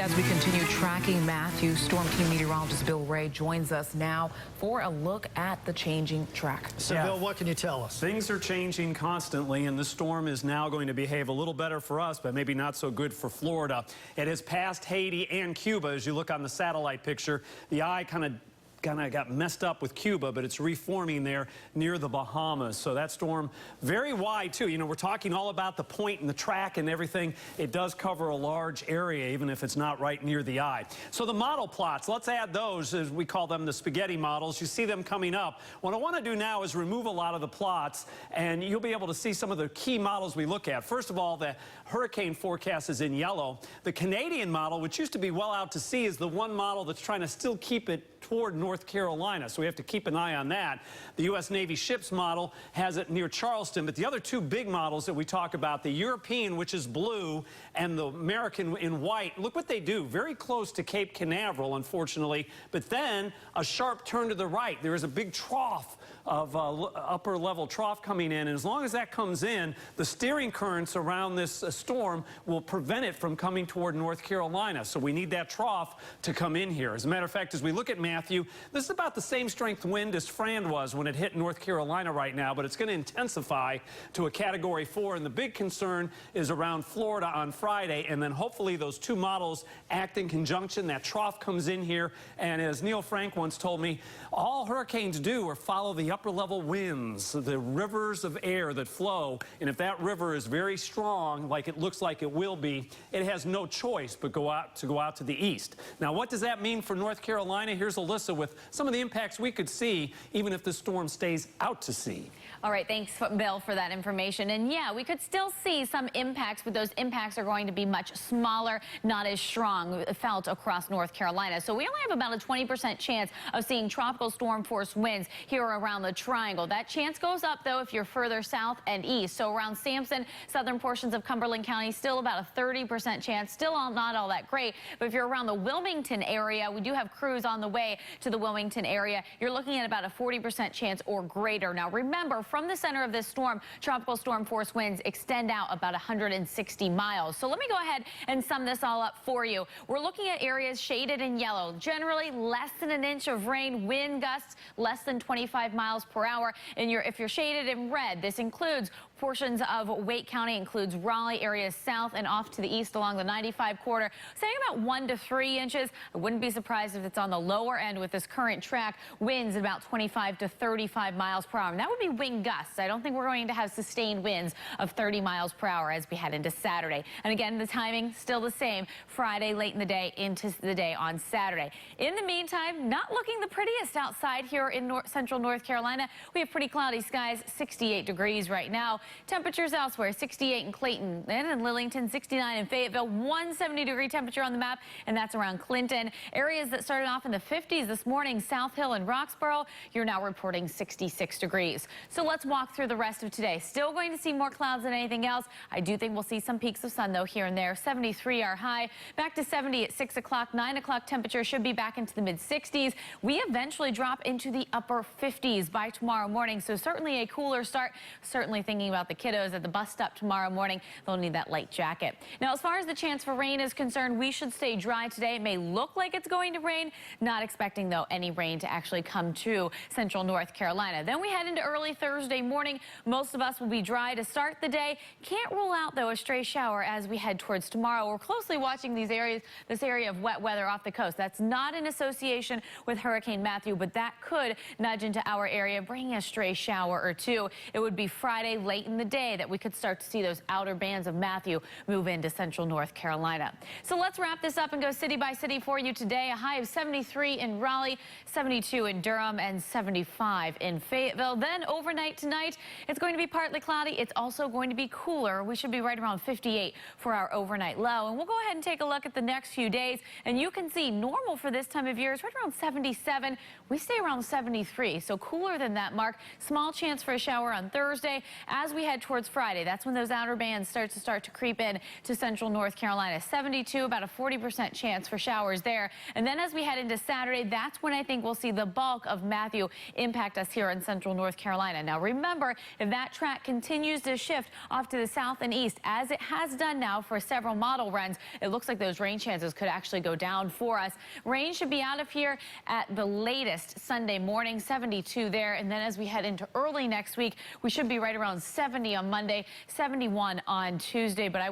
as we continue tracking Matthew, Storm Team meteorologist Bill Ray joins us now for a look at the changing track. So, Bill, what can you tell us? Things are changing constantly, and the storm is now going to behave a little better for us, but maybe not so good for Florida. It has passed Haiti and Cuba. As you look on the satellite picture, the eye kind of got messed up with Cuba, but it's reforming there near the Bahamas. So that storm, very wide too. You know, we're talking all about the point and the track and everything. It does cover a large area, even if it's not right near the eye. So the model plots, let's add those, as we call them, the spaghetti models. You see them coming up. What I want to do now is remove a lot of the plots, and you'll be able to see some of the key models we look at. First of all, the hurricane forecast is in yellow. The Canadian model, which used to be well out to sea, is the one model that's trying to still keep it toward North Carolina, so we have to keep an eye on that. The U.S. Navy ships model has it near Charleston, but the other two big models that we talk about, the European, which is blue, and the American in white, look what they do. Very close to Cape Canaveral, unfortunately, but then a sharp turn to the right. There is a big trough of upper level trough coming in, and as long as that comes in, the steering currents around this storm will prevent it from coming toward North Carolina. So we need that trough to come in here. As a matter of fact, as we look at Matthew, this is about the same strength wind as Fran was when it hit North Carolina right now, but it's going to intensify to a Category 4, and the big concern is around Florida on Friday, and then hopefully those two models act in conjunction. That trough comes in here, and as Neil Frank once told me, all hurricanes do are follow the upper level winds, the rivers of air that flow, and if that river is very strong, like it looks like it will be, it has no choice but go out to the east. Now, what does that mean for North Carolina? Here's Alyssa with some of the impacts we could see even if the storm stays out to sea. All right, thanks, Bill, for that information. And yeah, we could still see some impacts, but those impacts are going to be much smaller, not as strong, felt across North Carolina. So we only have about a 20% chance of seeing tropical storm force winds here around the triangle. That chance goes up, though, if you're further south and east. So around Sampson, southern portions of Cumberland County, still about a 30% chance. Still not all that great. But if you're around the Wilmington area, we do have crews on the way to the Wilmington area. You're looking at about a 40% chance or greater. Now, remember, from the center of this storm, tropical storm force winds extend out about 160 miles. So let me go ahead and sum this all up for you. We're looking at areas shaded in yellow, generally less than an inch of rain, wind gusts less than 25 miles per hour. And if you're shaded in red, this includes portions of Wake County, includes Raleigh areas south and off to the east along the 95 corridor, saying about 1 to 3 inches. I wouldn't be surprised if it's on the lower end with this current track. Winds about 25 to 35 miles per hour. And that would be wind gusts. I don't think we're going to have sustained winds of 30 miles per hour as we head into Saturday. And again, the timing still the same. Friday late in the day into the day on Saturday. In the meantime, not looking the prettiest outside here in central North Carolina. We have pretty cloudy skies, 68 degrees right now. Temperatures elsewhere, 68 in Clayton and in Lillington, 69 in Fayetteville, 170-degree temperature on the map, and that's around Clinton. Areas that started off in the 50s this morning, South Hill and Roxborough, you're now reporting 66 degrees. So let's walk through the rest of today. Still going to see more clouds than anything else. I do think we'll see some peaks of sun, though, here and there. 73 our high, back to 70 at 6 o'clock. 9 o'clock temperature should be back into the mid-60s. We eventually drop into the upper 50s by tomorrow morning, so certainly a cooler start. Certainly thinking about the kiddos at the bus stop tomorrow morning. They'll need that light jacket. Now, as far as the chance for rain is concerned, we should stay dry today. It may look like it's going to rain. Not expecting, though, any rain to actually come to central North Carolina. Then we head into early Thursday morning. Most of us will be dry to start the day. Can't rule out, though, a stray shower as we head towards tomorrow. We're closely watching these areas, this area of wet weather off the coast. That's not in association with Hurricane Matthew, but that could nudge into our area, bringing a stray shower or two. It would be Friday late in the day that we could start to see those outer bands of Matthew move into central North Carolina. So let's wrap this up and go city by city for you today. A high of 73 in Raleigh, 72 in Durham, and 75 in Fayetteville. Then overnight tonight, it's going to be partly cloudy. It's also going to be cooler. We should be right around 58 for our overnight low. And we'll go ahead and take a look at the next few days. And you can see normal for this time of year is right around 77. We stay around 73, so cooler than that mark. Small chance for a shower on Thursday. As we we head towards Friday, that's when those outer bands start to creep in to central North Carolina. 72, about a 40% chance for showers there. And then as we head into Saturday, that's when I think we'll see the bulk of Matthew impact us here in central North Carolina. Now remember, if that track continues to shift off to the south and east, as it has done now for several model runs, it looks like those rain chances could actually go down for us. Rain should be out of here at the latest Sunday morning, 72 there. And then as we head into early next week, we should be right around 70 on Monday, 71 on Tuesday. But I